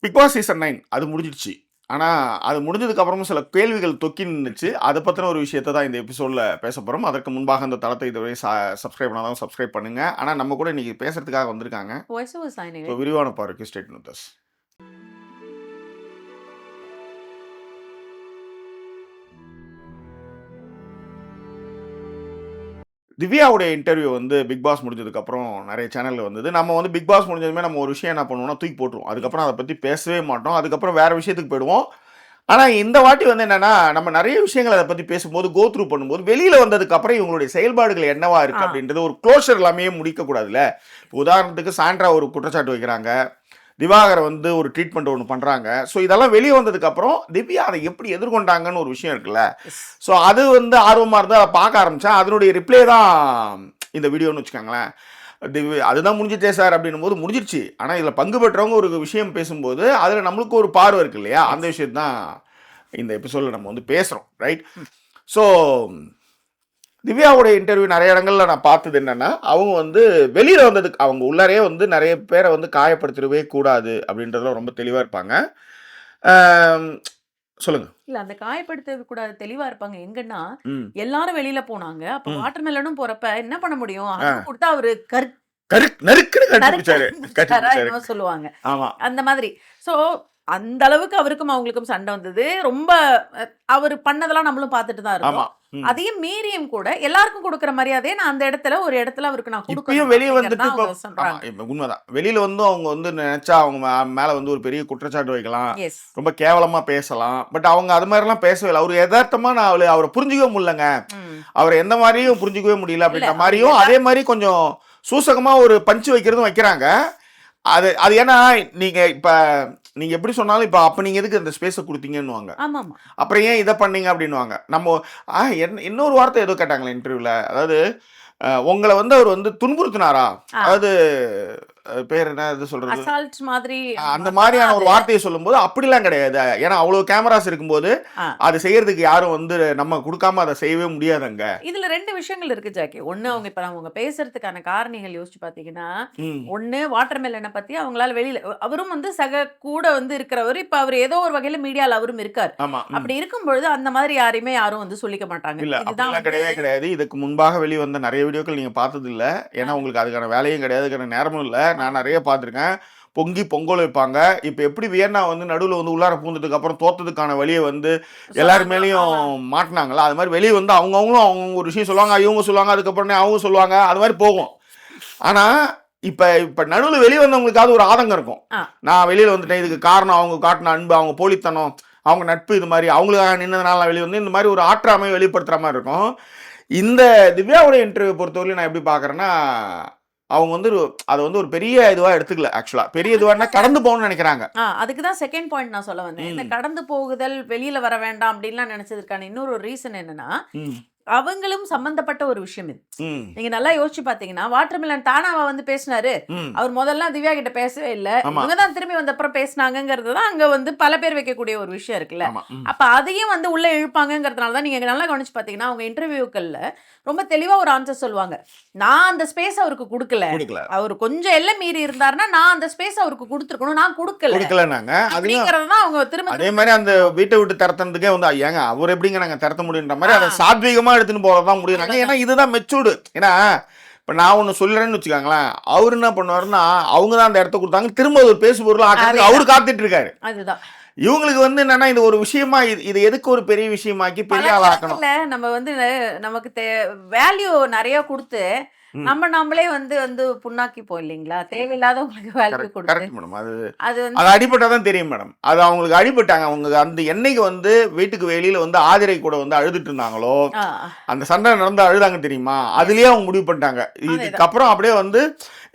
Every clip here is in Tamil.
பிக் பாஸ் சீசன் 9 அது முடிஞ்சிடுச்சு. ஆனா, அது முடிஞ்சதுக்கு அப்புறமும் சில கேள்விகள் தொக்கி நின்னுச்சு. அத பத்தின ஒரு விஷயத்த தான் இந்த எபிசோட்ல பேசப் போறோம். அதற்கு முன்பாக இந்த தளத்தை இதுவரை சப்ஸ்கிரைப் பண்ணாதவங்க சப்ஸ்கிரைப் பண்ணுங்க. ஆனா, நம்ம கூட இன்னைக்கு பேசுறதுக்காக வந்திருக்காங்க. Voice over signing so it. விரிவான பார்வைக்கு ஸ்டே டியூன் வித் அஸ். திவ்யாவுடைய இன்டர்வியூ வந்து பிக் பாஸ் முடிஞ்சதுக்கு அப்புறம் நிறைய சேனல்ல வந்தது. நம்ம வந்து பிக் பாஸ் முடிஞ்சதுமே நம்ம ஒரு விஷயம் என்ன பண்ணுவோம்னா தூக்கி போட்டுருவோம். அதுக்கப்புறம் அத பத்தி பேசவே மாட்டோம். அதுக்கப்புறம் வேற விஷயத்துக்கு போயிடுவோம். ஆனா இந்த வாட்டி வந்து என்னன்னா, நம்ம நிறைய விஷயங்கள அத பத்தி பேசும்போது, கோ த்ரூ பண்ணும்போது, வெளியில வந்ததுக்கு அப்புறம் இவங்களுடைய செயல்பாடுகள் என்னவா இருக்கு அப்படின்றது ஒரு க்ளோஷர் இல்லாமயே முடிக்க கூடாதுல்ல. உதாரணத்துக்கு சாண்ட்ரா ஒரு குற்றச்சாட்டு வைக்கிறாங்க. திவாகர் வந்து ஒரு ட்ரீட்மெண்ட் ஒன்று பண்றாங்க. ஸோ இதெல்லாம் வெளியே வந்ததுக்கு அப்புறம் திவ்யா அதை எப்படி எதிர்கொண்டாங்கன்னு ஒரு விஷயம் இருக்குல்ல. ஸோ அது வந்து ஆர்வமா இருந்தா அதை பார்க்க ஆரம்பிச்சேன். அதனுடைய ரிப்ளே தான் இந்த வீடியோன்னு வச்சுக்கோங்களேன். அதுதான் முடிஞ்சிட்டே சார் அப்படின்னும் போது முடிஞ்சிருச்சு. ஆனால் இதில் பங்கு பெற்றவங்க ஒரு விஷயம் பேசும்போது அதில் நம்மளுக்கு ஒரு பார்வை இருக்கு இல்லையா, அந்த விஷயம் தான் இந்த எபிசோடில் நம்ம வந்து பேசுகிறோம். ரைட். ஸோ திவ்யாவோட இன்டர்வியூ நிறைய இடங்கள்ல நான் பார்த்தது என்னன்னா, அவங்க வந்து வெளியில வந்ததுக்கு அவங்க உள்ளாரே வந்து நிறைய பேரை வந்து காயப்படுத்திடவே கூடாது அப்படின்றதுல ரொம்ப தெளிவா இருப்பாங்க. சொல்லுங்க. இல்ல அந்த காயப்படுத்தது கூடாது தெளிவா இருப்பாங்க. எங்கன்னா, எல்லாரும் வெளியில போனாங்க. அப்ப வாட்டர் மெலனும் போறப்ப என்ன பண்ண முடியும்? அது கொடுத்தா அவரு நறுக்குன்னு சொல்லுவாங்க. ஆமா. அந்த மாதிரி. சோ அந்த அளவுக்கு அவருக்கும் அவங்களுக்கும் சண்டை வந்தது. ரொம்ப அவர் பண்ணதெல்லாம் நம்மளும் பார்த்துட்டு தான் இருக்கோம். அதையும் மீறியும் கூட எல்லாருக்கும் கொடுக்கிற மரியாதையை நான் அந்த இடத்துல ஒரு இடத்துல அவருக்கு நான் கொடுக்கணும். வெளியே வந்துட்டு உண்மைதான். வெளியில வந்து அவங்க வந்து நினைச்சா அவங்க மேல வந்து ஒரு பெரிய குற்றச்சாட்டு வைக்கலாம், ரொம்ப கேவலமா பேசலாம். பட் அவங்க அது மாதிரி எல்லாம் பேசவே இல்லை. அவரு யதார்த்தமா நான் அவரை புரிஞ்சுக்கவே முடியலங்க, அவரை எந்த மாதிரியும் புரிஞ்சுக்கவே முடியல அப்படின்ற மாதிரியும், அதே மாதிரி கொஞ்சம் சூசகமா ஒரு பஞ்சு வைக்கிறதும் வைக்கிறாங்க. அது அது ஏன்னா நீங்க இப்ப நீங்க எப்படி சொன்னாலும் இப்ப அப்ப நீங்க எதுக்கு அந்த ஸ்பேஸை கொடுத்தீங்கன்னுவாங்க. அப்புறம் ஏன் இதை பண்ணீங்க அப்படின்னுவாங்க. நம்ம இன்னொரு வார்த்தை ஏதோ கேட்டாங்களே இன்டர்வியூல, அதாவது உங்களை வந்து அவர் வந்து துன்புறுத்தினாரா, அதாவது பேர் என்ன இது சொல்றது, அசால்ட் மாதிரி அந்த மாதிரியான ஒரு வார்த்தையை சொல்லும்போது அப்படிலாம் கிடையாது. ஏன்னா அவ்வளவு கேமராஸ் இருக்கும்போது அது செய்யறதுக்கு யாரும் வந்து நம்ம கொடுக்காம அதை செய்யவே முடியாதுங்க. இதுல ரெண்டு விஷயங்கள் இருக்கு ஜாக்கி. ஒண்ணு, அவங்க இப்ப அவங்க பேசுறதுக்கான காரணிகள் யோசிச்சு பாத்தீங்கன்னா, ஒண்ணு வாட்டர் மெலனை பத்தி அவங்களால வெளியில, அவரும் வந்து சக கூட வந்து இருக்கிறவர், இப்ப அவர் ஏதோ ஒரு வகையில மீடியால அவரும் இருக்காரு. அப்படி இருக்கும் பொழுது அந்த மாதிரி யாரையுமே யாரும் வந்து சொல்லிக்க மாட்டாங்க. இதுதான் கிடையவே கிடையாது. இதுக்கு முன்பாக வெளியே வந்த நிறைய வீடியோக்கள் நீங்க பார்த்தது இல்ல. ஏன்னா உங்களுக்கு அதுக்கான வேலையும் கிடையாது, அதுக்கான நேரமும் இல்ல. நான் நிறைய பார்த்துருக்கேன். பொங்கி பொங்கல் வைப்பாங்க. இப்போ எப்படி வியன்னா வந்து நடுவில் வந்து உள்ளார பூந்ததுக்கு அப்புறம் தோத்ததுக்கான வழியை வந்து எல்லாரு மேலேயும் மாட்டினாங்களா, அது மாதிரி வெளியே வந்து அவங்கவுங்களும் அவங்க ஒரு விஷயம் சொல்லுவாங்க, இவங்க சொல்லுவாங்க, அதுக்கப்புறம் அவங்க சொல்லுவாங்க, அது மாதிரி போகும். ஆனால் இப்போ நடுவில் வெளியே வந்தவங்களுக்காவது ஒரு ஆதங்கம் இருக்கும். நான் வெளியில் வந்துட்டேன், இதுக்கு காரணம் அவங்க காட்டின அன்பு, அவங்க போலித்தனம், அவங்க நட்பு, இது மாதிரி அவங்களுக்காக நின்னதுனால நான் வெளியே வந்து இந்த மாதிரி ஒரு ஆற்றாமை வெளிப்படுத்துகிற மாதிரி இருக்கும். இந்த திவ்யாவோட இன்டர்வியூ பொறுத்தவரையும் நான் எப்படி பார்க்குறேன்னா, அவங்க வந்து அதை வந்து ஒரு பெரிய இதுவா எடுத்துக்கல. ஆக்சுவலா பெரிய இதுவானா கடந்து போகணும்னு நினைக்கிறாங்க. அதுக்கு தான் செகண்ட் பாயிண்ட் நான் சொல்ல வந்தேன். இந்த கடந்து போகுதல், வெளியில வர வேண்டாம் அப்படின்லாம் நினைச்சதுக்கான இன்னொரு ரீசன் என்னன்னா, அவங்களும் சம்பந்தப்பட்ட ஒரு விஷயம் இது. நீங்க நல்லா யோசிச்சு பாத்தீங்கன்னா, வாட்டர் மெலன் தானாவா வந்து பேசினாரு. அவர் முதல்ல திவ்யா கிட்ட பேசவே இல்ல, இவங்க தான் திரும்பி வந்த அப்புறம் பேசினாங்கிறது தான் அங்க வந்து பல பேர் வைக்கக்கூடிய ஒரு விஷயம் இருக்குல்ல. அப்ப அதையும் வந்து உள்ள இழுப்பாங்கிறதுனால தான் நீங்க நல்லா கவனிச்சு பாத்தீங்கன்னா, அவங்க இன்டர்வியூக்கள்ல ரொம்ப தெளிவா ஒரு ஆன்சர் சொல்லுவாங்க. நான் அந்த ஸ்பேஸ் அவருக்கு கொடுக்கல, அவர் கொஞ்சம் எல்லாம் மீறி இருந்தாருன்னா நான் அந்த ஸ்பேஸ் அவருக்கு கொடுத்துருக்கணும், நான் கொடுக்கலனாங்க. அவங்க திரும்ப அதே மாதிரி அந்த வீட்டை விட்டு திறத்துறதுக்கே வந்து ஏங்க அவர் எப்படிங்க நாங்க திறத்த முடியுன்ற மாதிரி அதை சாத்வீகமா எடுத்துன்னு போறதான் முடியுறாங்க. ஏன்னா இதுதான் மெச்சூர்டு. ஏன்னா இப்ப நான் ஒண்ணு சொல்றேன்னு வச்சுக்காங்களேன், அவரு என்ன பண்ணுவாருன்னா அவங்க தான் அந்த இடத்த கொடுத்தாங்க, திரும்ப ஒரு பேசு பொருள் ஆக்க அவரு காத்துட்டு இருக்காரு. அதுதான் இவங்களுக்கு வந்து என்னன்னா இது ஒரு விஷயமா, இது எதுக்கு ஒரு பெரிய விஷயமாக்கி பெரிய ஆளாக்கணும். நம்ம வந்து நமக்கு வேல்யூ நிறைய கொடுத்து நம்மளே வந்து வந்து புண்ணாக்கிப்போம் இல்லைங்களா, தேவையில்லாதவங்களுக்கு வேல்யூ கொடுத்து. அது அடிபட்டாதான் தெரியும் மேடம். அது அவங்களுக்கு அடிபட்டாங்க. அவங்க அந்த என்னைக்கு வந்து வீட்டுக்கு வெளியில வந்து ஆதிரை கூட வந்து அழுதுட்டு இருந்தாங்களோ, அந்த சண்டை நடந்து அழுதாங்க தெரியுமா, அதுலயே அவங்க முடிவு பண்ணிட்டாங்க. இதுக்கப்புறம் அப்படியே வந்து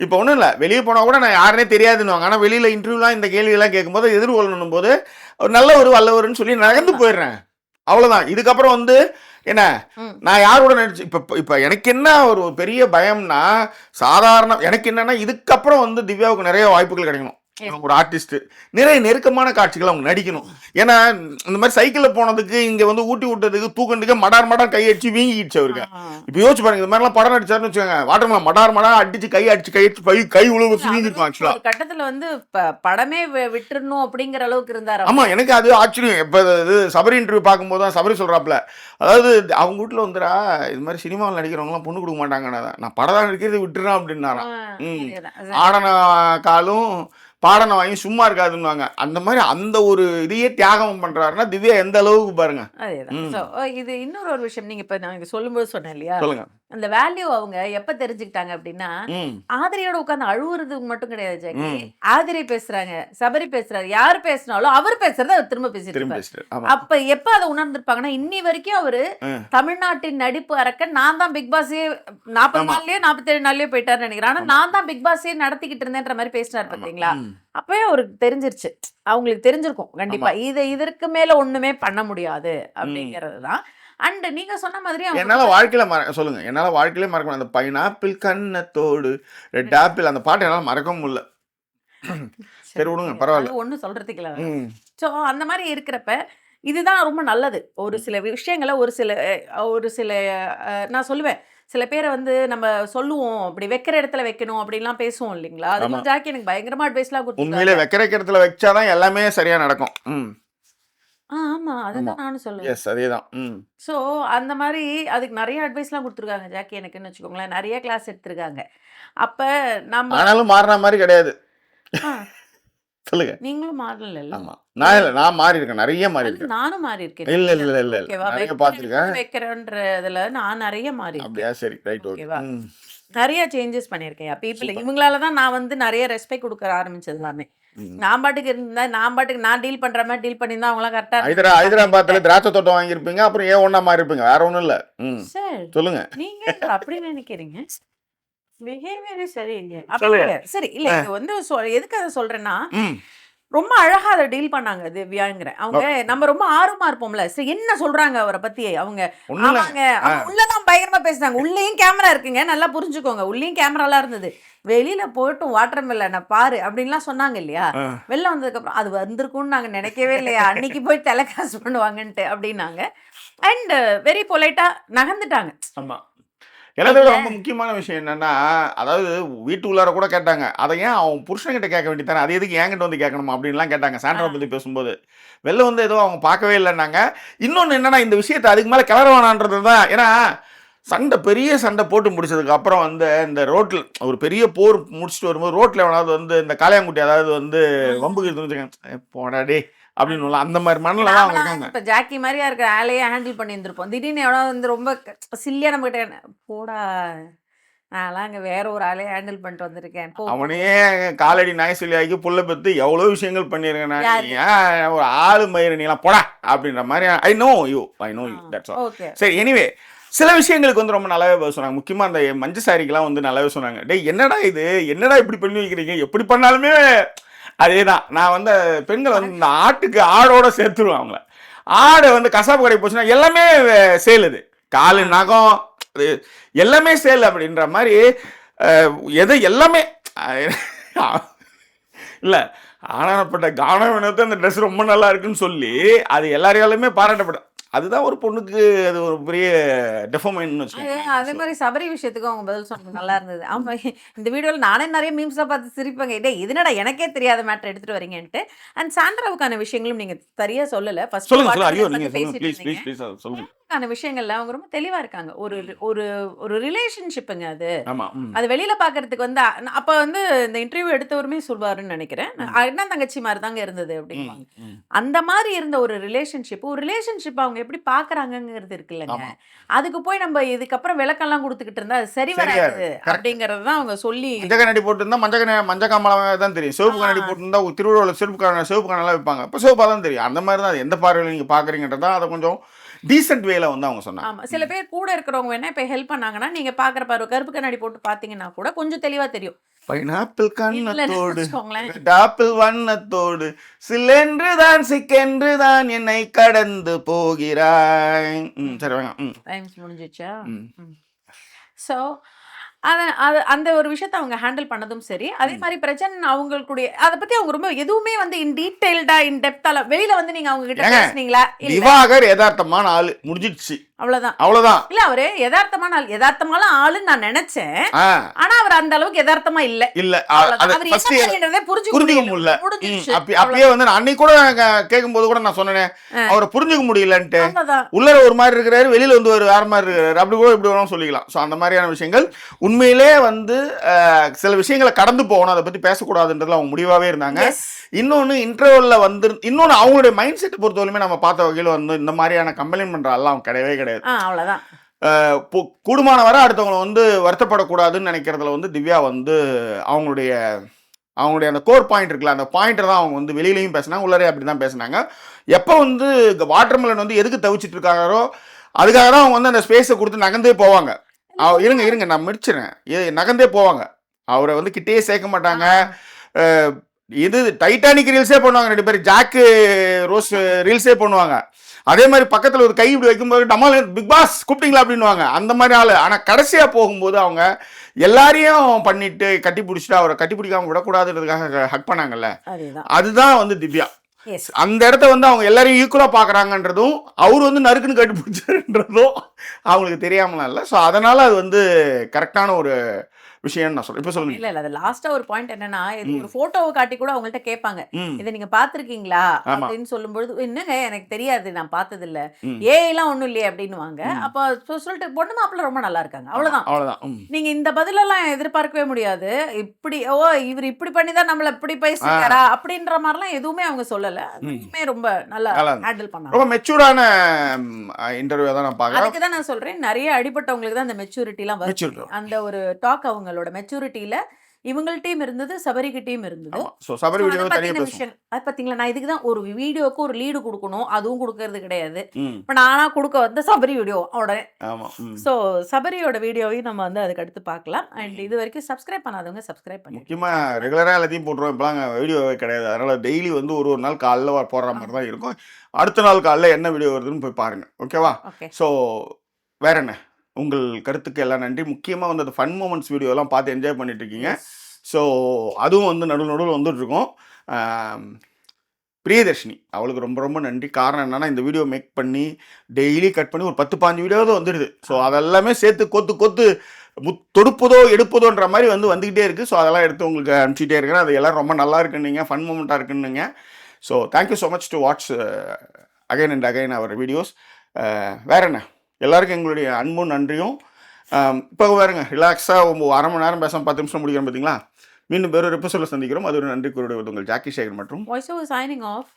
இப்போ ஒன்றும் இல்லை, வெளியே போனால் கூட நான் யாருனே தெரியாதுன்னு. ஆனால் வெளியில் இன்டர்வியூலாம் இந்த கேள்வியெல்லாம் கேட்கும்போது எதிர்கொள்ளணும் போது ஒரு நல்லவர் வல்லவர்னு சொல்லி நகர்ந்து போயிடுறேன். அவ்வளோதான். இதுக்கப்புறம் வந்து என்ன, நான் யாரோட நினைச்சு இப்ப எனக்கு என்ன ஒரு பெரிய பயம்னா, சாதாரண எனக்கு என்னன்னா இதுக்கப்புறம் வந்து திவ்யாவுக்கு நிறைய வாய்ப்புகள் கிடைக்கணும். அவங்க ஒரு ஆர்டிஸ்ட், நிறைய நெருக்கமான காட்சிகள் அவங்க நடிக்கணும். ஏன்னா இந்த மாதிரி சைக்கிளில் போனதுக்கு இங்கே வந்து ஊட்டி விட்டதுக்கு தூக்கண்டுக்கு மடார் கை அடிச்சு வீங்கிடுச்சு அவருக்கு. இப்போ யோசிச்சு பாருங்க, இந்த மாதிரிலாம் படம் நடிச்சாருன்னு வச்சுக்கோங்க, வாட்டர்மேன் மடார் அடிச்சு கை கை உழுவு வீங்கிருக்கும். ஆக்சுவலா ஒரு கட்டத்துல வந்து படமே விட்டுறணும் அப்படிங்கிற அளவுக்கு இருந்தாரு. ஆமா, எனக்கு அது ஆச்சரியம். இப்போ இது சபரி இன்டர்வியூ பார்க்கும்போது தான் சபரி சொல்றாப்ல, அதாவது அவங்க வீட்டில் வந்துடா இது மாதிரி சினிமாவில் நடிக்கிறவங்களாம் பொண்ணு கொடுக்க மாட்டாங்கண்ணா, நான் படம் நடிக்கிறது விட்டுறேன் அப்படின்னாராம். ஆடன காலும் பாடனை வாங்கி சும்மா இருக்காதுன்னுவாங்க. அந்த மாதிரி அந்த ஒரு இதையே தியாகம் பண்றாருன்னா திவ்யா எந்த அளவுக்கு பாருங்க. அதேதான். இது இன்னொரு விஷயம், நீங்க இப்ப நான் இங்க சொல்லும்போது சொன்னேன் இல்லையா, சொல்லுங்க. அந்த வேல்யூ அவங்க எப்ப தெரிஞ்சுக்கிட்டாங்க அப்படின்னா, ஆதிரியோட உட்கார்ந்து அழுவுறதுக்கு மட்டும் கிடையாது ஜாக்கி. ஆதிரி பேசுறாங்க, சபரி பேசுறாரு, யாரு பேசினாலும் அவர் பேசுறத அவர் திரும்ப பேசிட்டு. அப்ப எப்ப அதை உணர்ந்திருப்பாங்கன்னா, இன்னி வரைக்கும் அவரு தமிழ்நாட்டின் நடிப்பு அரக்கன், நான் தான் பிக் பாஸே 40 நாள்லயே 47 நாள்லயே போயிட்டாருன்னு நினைக்கிறேன். ஆனா நான் தான் பிக் பாஸே நடத்திக்கிட்டு இருந்தேன்ற மாதிரி பேசினார் பாத்தீங்களா. அப்பவே அவருக்கு தெரிஞ்சிருச்சு, அவங்களுக்கு தெரிஞ்சிருக்கும் கண்டிப்பா இதற்கு மேல ஒண்ணுமே பண்ண முடியாது அப்படிங்கறதுதான். அண்ட் நீங்க சொன்ன மாதிரி என்னால வாழ்க்கையில சொல்லுங்க, என்னால வாழ்க்கையிலே மறக்க அந்த பைனாப்பிள் கண்ணத்தோடு ரெட் ஆப்பிள் அந்த பாட்டு என்னால மறக்கவும் முடியல. சரி விடுங்க, பரவாயில்ல, ஒன்னும் சொல்றதுக்கு இல்ல. சோ அந்த மாதிரி இருக்கிறப்ப இதுதான் ரொம்ப நல்லது. ஒரு சில விஷயங்களை ஒரு சில நான் சொல்லுவேன், சில பேரை வந்து நம்ம சொல்லுவோம், அப்படி வைக்கிற இடத்துல வைக்கணும் அப்படின்லாம் பேசுவோம் இல்லைங்களா. அது ஜாக்கி எனக்கு பயங்கரமா அட்வைஸ்லாம் கொடுத்து, உண்மையிலே வைக்கிற இடத்துல வச்சாதான் எல்லாமே சரியா நடக்கும். ஆமா, அதுதான் நானும் சொல்லுவேன். எஸ், அதேதான். ஸோ அந்த மாதிரி அதுக்கு நிறைய அட்வைஸ்லாம் கொடுத்துருக்காங்க ஜாக்கி எனக்குன்னு வச்சுக்கோங்களேன். நிறைய கிளாஸ் எடுத்திருக்காங்க. அப்ப நம்ம ஆனாலும் மாறின மாதிரி கிடையாது. சொல்லுங்க. நீங்களும் மாறல. ஆமா, நான் மாறி இருக்கேன், நிறைய மாறி இருக்கேன். நானும் மாறி இருக்கேன். இல்ல நிறைய பாத்துருக்கேன். வைக்கிறேன்றதுல நான் நிறைய மாறி. அப்படியா? சரி, ரைட், ஓகேவா. நிறைய சேஞ்சஸ் பண்ணியிருக்கேன். பீப்புள் இவங்களால தான் நான் வந்து நிறைய ரெஸ்பெக்ட் கொடுக்க ஆரம்பிச்சது எல்லாமே. நான் பாட்டுக்கு இருந்தா நான் டீல் பண்ற மாதிரி டீல் பண்ணியிருந்தா அவங்களாம் கரெக்டா. ஹைதராபாத்ல திராட்சை தோட்டம் வாங்கியிருப்பீங்க, அப்புறம் ஏன் ஒண்ணா மாறி இருப்பீங்க, வேற ஒண்ணும் இல்ல. சொல்லுங்க. நீங்க அப்படி நினைக்கிறீங்க? பிஹேவியரே சரியில்லை. சரி இல்ல, இது வந்து எதுக்கு அதை சொல்றேன்னா, ரொம்ப அழகா அதை டீல் பண்ணாங்க திவ்யாங்கிற அவங்க. நம்ம ரொம்ப ஆர்வமா இருப்போம்ல, சரி என்ன சொல்றாங்க அவரை பத்தி. அவங்க உள்ளதான் பயங்கரமா பேசுறாங்க. உள்ளேயும் கேமரா இருக்குங்க, நல்லா புரிஞ்சுக்கோங்க. உள்ளேயும் கேமராலாம் இருந்தது. வெளியில போயிட்டும் வாட்டர் மெலனை பாரு அப்படின்லாம் சொன்னாங்க இல்லையா. வெளில வந்ததுக்கு அப்புறம் அது வந்திருக்கும்னு நாங்க நினைக்கவே இல்லையா, அன்னைக்கு போய் டெலிகாஸ்ட் பண்ணுவாங்கன்ட்டு அப்படின்னாங்க. அண்ட் வெரி பொலைட்டா நகர்ந்துட்டாங்க. ஆமா, எனக்கு ரொம்ப முக்கியமான விஷயம் என்னன்னா, அதாவது வீட்டுக்குள்ளார கூட கேட்டாங்க, அதை ஏன் அவன் புருஷன்கிட்ட கேட்க வேண்டியதானே, அது எதுக்கு என்கிட்ட வந்து கேட்கணுமா அப்படின்லாம் கேட்டாங்க. சாண்ட்ரா பத்தி பேசும்போது வெளில வந்து ஏதோ அவங்க பார்க்கவே இல்லைன்னாங்க. இன்னொன்று என்னன்னா, இந்த விஷயத்தை அதுக்கு மேலே கிளற வேணான்றது தான். ஏன்னா பெரிய சண்டை போட்டு முடிச்சதுக்கு அப்புறம் வந்து இந்த ரோட்டில் ஒரு பெரிய போர் முடிச்சுட்டு வரும்போது ரோட்டில் எவனாவது வந்து இந்த காளையாங்குட்டி அதாவது வந்து வம்புக்கு போடாடே அப்படின்னு அந்த மாதிரி மனநிலாம் அவங்க இருக்காங்க. இப்போ ஜாக்கி மாதிரியா இருக்கிற ஆளையே ஹேண்டில் பண்ணி இருந்திருப்போம். திடீர்னு எவ்வளோ வந்து ரொம்ப சில்லியா நம்ம கிட்ட போடா, நான்லாம் அங்கே வேற ஒரு ஆளையே ஹேண்டில் பண்ணிட்டு வந்திருக்கேன். அவனே காலடி நாய் சொல்லி ஆகி புள்ள பெற்று எவ்வளோ விஷயங்கள் பண்ணியிருக்கேன். நான் ஒரு ஆளு மயிறு நீலாம் போடா அப்படின்ற மாதிரி. I know you that's all. சரி, எனிவே சில விஷயங்களுக்கு வந்து ரொம்ப நல்லாவே சொன்னாங்க. முக்கியமாக அந்த மஞ்சள் சாரிக்கெல்லாம் வந்து நல்லாவே சொன்னாங்க. டே என்னடா இது, என்னடா இப்படி பண்ணி வைக்கிறீங்க, எப்படி பண்ணாலுமே அதே தான். நான் வந்து பெண்கள் வந்து இந்த ஆட்டுக்கு ஆடோட சேர்த்துருவேன். அவங்கள ஆடை வந்து கசாப்பு கடை போச்சுன்னா எல்லாமே சேலுது, காலு நகம் எல்லாமே சேல் அப்படின்ற மாதிரி எது எல்லாமே இல்லை. ஆனாப்பட்ட கானம் வினத்தை அந்த ட்ரெஸ் ரொம்ப நல்லா இருக்குன்னு சொல்லி அது எல்லாரையாலுமே பாராட்டப்படும். அதுதான் ஒரு பொண்ணுக்கு அது ஒரு பெரிய டெஃபமைன்னு வச்சுக்கோங்க. அதே மாதிரி சபரி விஷயத்துக்கும் அவங்க பதில் சொன்னது நல்லா இருந்தது. ஆமா, இந்த வீடியோவில் நானே நிறைய மீம்ஸாக பார்த்து சிரிப்பாங்க, இதே இதனடா எனக்கே தெரியாத மேட்டர் எடுத்துட்டு வரீங்கன்ட்டு. அண்ட் சாண்ட்ராவுக்கான விஷயங்களும் நீங்க சரியா சொல்லல. ஃபர்ஸ்ட் விஷயங்கள்ல அவங்க ரொம்ப தெளிவா இருக்காங்க. ஒரு ரிலேஷன்ஷிப்புங்க அது. அது வெளியில பாக்குறதுக்கு வந்து அப்ப வந்து இந்த இன்டர்வியூ எடுத்தவருமே சொல்வாருன்னு நினைக்கிறேன், அண்ணன் தங்கச்சி மாதிரி தாங்க இருந்தது அப்படின்னு. அந்த மாதிரி இருந்த ஒரு ரிலேஷன்ஷிப் அவங்க எப்படி பாக்குறாங்கிறது இருக்கு இல்லைங்க. அதுக்கு போய் நம்ம இதுக்கப்புறம் விளக்கம்லாம் கொடுத்துக்கிட்டு இருந்தா அது சரி வராது அப்படிங்கறது தான் அவங்க சொல்லி. மஞ்சள் கண்ணாடி போட்டு இருந்தா மஞ்சள் காமலாவே தான் தெரியும். சிவப்பு கண்ணாடி போட்டு இருந்தா திருவிழாவில் சிவப்பு கண்ணெல்லாம் வைப்பாங்க, இப்போ சிவப்பா தான் தெரியும். அந்த மாதிரி தான் எந்த பார்வையில் நீங்க பாக்குறீங்கன்றதா அதை கொஞ்சம் டீசென்ட் வேல வந்து அவங்க சொன்னாங்க. ஆமா, சில பேர் கூட இருக்கிறவங்க வேணா இப்ப ஹெல்ப் பண்ணாங்கன்னா நீங்க பாக்குற பாரு கருப்பு கண்ணாடி போட்டு பாத்தீங்கன்னா கூட கொஞ்சம் தெளிவா தெரியும். பைனாப்பிள் கண்ணத்தோடு டாப்பிள் வண்ணத்தோடு சிலென்று தான் சிக்கென்று தான் என்னை கடந்து போகிறாய். சரி வாங்க, டைம்ஸ் முடிஞ்சிச்சா. ஸோ அந்த ஒரு விஷயத்த அவங்க ஹேண்டில் பண்ணதும் சரி. அதே மாதிரி பிரச்சனை அவங்களுடைய அத பத்தி அவங்க ரொம்ப எதுவுமே வந்து இன் டீடைல்டா, இன் டெப்த்தால வெளியில வந்து நீங்க அவங்க கிட்ட பேசுனீங்களா? இல்ல. திவாகர் யதார்த்தமான ஆளு, முடிஞ்சிடுச்சு, அவ்வளவுதான். அவ்வளவுதான். இல்ல அவரு யதார்த்தமான ஆள், யதார்த்தமான ஆளுன்னு நான் நினைச்சேன். ஆனா அவர் அந்த அளவுக்கு யதார்த்தமா இல்ல. இல்ல அவர் என்ன பண்றதே புரிஞ்சுக்க முடியல. அப்பயே வந்து நான் அன்னைக்கு கூட கேட்கும்போது கூட நான் சொன்னேன், அவரை புரிஞ்சுக்க முடியலன்ட்டு. உள்ள ஒரு மாதிரி இருக்கிறாரு, வெளியில வந்து ஒரு வேற மாதிரி இருக்காரு. அப்படி கூட இப்படி வேணாலும் சொல்லிக்கலாம். ஸோ அந்த மாதிரியான விஷயங்கள் உண்மையிலே வந்து சில விஷயங்களை கடந்து போகணும், அதை பத்தி பேசக்கூடாதுன்றதுல அவங்க முடிவாவே இருந்தாங்க. இன்னொன்னு இன்டர்வல்ல வந்து இன்னொன்னு அவங்களுடைய மைண்ட் செட்டை பொறுத்தவரையுமே நம்ம பார்த்த வகையில் வந்து இந்த மாதிரியான கம்ப்ளைண்ட் பண்ற எல்லாம் அவங்க கிடையவே கிடையாது. அவ்வளவுதான். கூடுமான வரை அடுத்தவங்களை வந்து வருத்தப்படக்கூடாதுன்னு நினைக்கிறதுல வந்து திவ்யா வந்து அவங்களுடைய அந்த கோர் பாயிண்ட் இருக்குல்ல, அந்த பாயிண்ட்டை தான் அவங்க வந்து வெளியிலையும் பேசினாங்க, உள்ளரே அப்படி தான் பேசினாங்க. எப்போ வந்து வாட்டர்மெலன் வந்து எதுக்கு தவிச்சிட்டு இருக்காரோ அதுக்காக தான் அவங்க வந்து அந்த ஸ்பேஸை கொடுத்து நகர்ந்தே போவாங்க. இருங்க நான் முடிச்சிடறேன். நகர்ந்தே போவாங்க, அவரை வந்து கிட்டேயே சேர்க்க மாட்டாங்க. இது டைட்டானிக் ரீல்ஸே பண்ணுவாங்க 2 பேர், ஜாக்கு ரோஸ் ரீல்ஸே பண்ணுவாங்க. அதே மாதிரி பக்கத்தில் ஒரு கை இப்படி வைக்கும்போது டமால் பிக் பாஸ் கூப்பிட்டீங்களா அப்படின்வாங்க, அந்த மாதிரி ஆள். ஆனால் கடைசியாக போகும்போது அவங்க எல்லாரையும் பண்ணிட்டு கட்டி பிடிச்சிட்டு அவரை கட்டி பிடிக்காம விடக்கூடாதுன்றதுக்காக ஹக் பண்ணாங்கல்ல, அதுதான் வந்து திவ்யா. அந்த இடத்த வந்து அவங்க எல்லாரையும் ஈக்குவலாக பார்க்குறாங்கன்றதும் அவர் வந்து நறுக்குன்னு கட்டி பிடிச்சாருன்றதும் அவங்களுக்கு தெரியாமலாம் இல்லை. ஸோ அதனால் அது வந்து கரெக்டான ஒரு விஷயம் நான் சொல்றேன். இப்ப சொல்லுங்க. இல்ல அது லாஸ்டா ஒரு பாயிண்ட் என்னன்னா, இது ஒரு போட்டோவை காட்டி கூட அவங்கள்ட்ட கேட்பாங்க, இதை நீங்க பாத்திருக்கீங்களா அப்படின்னு சொல்லும்போது, என்னங்க எனக்கு தெரியாது, நான் பார்த்தது இல்ல, ஏஐலாம் ஒண்ணும் இல்லையே அப்படின்னுவாங்க. அப்ப சொல்லிட்டு பொண்ணு மாப்பிள்ள ரொம்ப நல்லா இருக்காங்க, அவ்வளவுதான். நீங்க இந்த பதிலெல்லாம் எதிர்பார்க்கவே முடியாது. இப்படி இவர் இப்படி பண்ணிதான் நம்மள இப்படி பேசிட்டாரா அப்படின்ற மாதிரிலாம் எதுவுமே அவங்க சொல்லல. அதுவுமே ரொம்ப நல்லா ஹேண்டில் பண்ணாங்க. ரொம்ப மெச்சூரான இன்டர்வியூ தான் நான் பார்க்கறேன். அதுக்கு தான் நான் சொல்றேன், நிறைய அடிபட்டவங்களுக்கு தான் அந்த மெச்சூரிட்டி எல்லாம் வருது. அந்த ஒரு டாக் அவங்க மெச்சூரிட்டியில இவங்கள்ட்டையும் இருந்தது, சபரிகிட்டையும் இருந்தது. சோ சபரி வீடியோ தனியா பேசுவோம். அது பாத்தீங்களா, நான் இதுக்கு தான் ஒரு வீடியோக்கு ஒரு லீடு கொடுக்கணும், அதுவும் கொடுக்கறது கிடையாது. இப்போ நானா கொடுக்க வந்து சபரி வீடியோ உடனே. ஸோ சபரியோட வீடியோவையும் நம்ம வந்து அதுக்கு அடுத்து பார்க்கலாம். அண்ட் இது வரைக்கும் சப்ஸ்கிரைப் பண்ணாதவங்க சப்ஸ்கிரைப் பண்ணி, முக்கியமா ரெகுலரா எல்லாத்தையும் போட்டுருவோம். இப்போலாம் வீடியோவே கிடையாது, அதனால டெய்லி வந்து ஒரு நாள் காலைல போடுற மாதிரி தான் இருக்கும். அடுத்த நாள் காலைல என்ன வீடியோ வருதுன்னு போய் பாருங்க, ஓகேவா? ஸோ வேற என்ன, உங்கள் கருத்துக்கு எல்லாம் நன்றி. முக்கியமாக வந்து அந்த ஃபன் மூமெண்ட்ஸ் வீடியோலாம் பார்த்து என்ஜாய் பண்ணிட்டு இருக்கீங்க. ஸோ அதுவும் வந்து நடுவில் வந்துட்டுருக்கோம். பிரியதர்ஷினி அவளுக்கு ரொம்ப ரொம்ப நன்றி. காரணம் என்னன்னா, இந்த வீடியோ மேக் பண்ணி டெய்லி கட் பண்ணி ஒரு 10-15 வீடியோவும் வந்துடுது. ஸோ அதெல்லாமே சேர்த்து கொத்து தொடுப்பதோ எடுப்பதோன்ற மாதிரி வந்துக்கிட்டே இருக்குது. ஸோ அதெல்லாம் எடுத்து உங்களுக்கு அனுப்பிச்சிட்டே இருக்கிறேன். அது எல்லாம் ரொம்ப நல்லா இருக்குன்னீங்க, ஃபன் மூமெண்ட்டாக இருக்குன்னுங்க. So thank you so much to watch again and again our videos. வேற என்ன, எல்லாருக்கும் எங்களுடைய அன்பும் நன்றியும். இப்போ பாருங்க, ரிலாக்ஸாக அரை மணி நேரம் பேசாமல் 10 நிமிஷம் முடிக்கிறோம் பார்த்தீங்களா? மீண்டும் வேறொரு எபிசோடில் சந்திக்கிறோம். அது ஒரு நன்றி கூறுவது உங்கள் ஜாக்கி சேகர் மற்றும் வாய்ஸ் ஓவர் சைனிங் ஆஃப்.